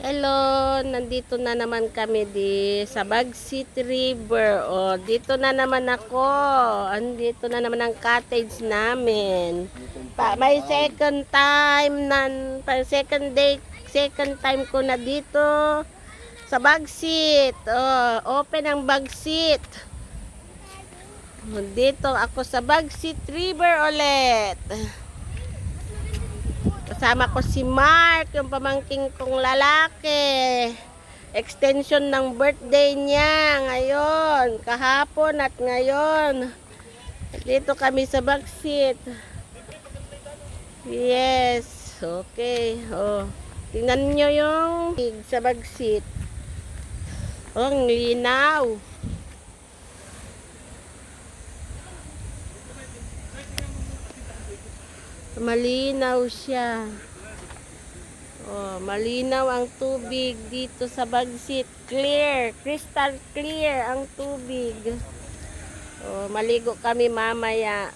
Hello, nandito na naman kami sa Bagsit River. O, dito na naman ako. Andito na naman ang cottage namin. May second time second time ko na dito sa Bagsit. Open ang Bagsit. Dito ako sa Bagsit River ulit. Kasama ko si Mark, yung pamangking kong lalaki. Extension ng birthday niya ngayon, kahapon at ngayon. Dito kami sa Bagsit. Yes, okay. Tingnan nyo yung sa Bagsit. Ang linaw. Malinaw siya. Malinaw ang tubig dito sa Bagsit. Clear, crystal clear ang tubig. Maligo kami mamaya.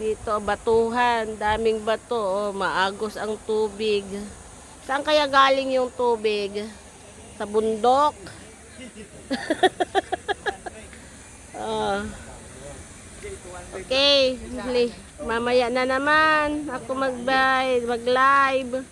Dito batuhan, daming bato. Maagos ang tubig. Saan kaya galing yung tubig? Sa bundok. Okay, mamaya na naman ako mag-live.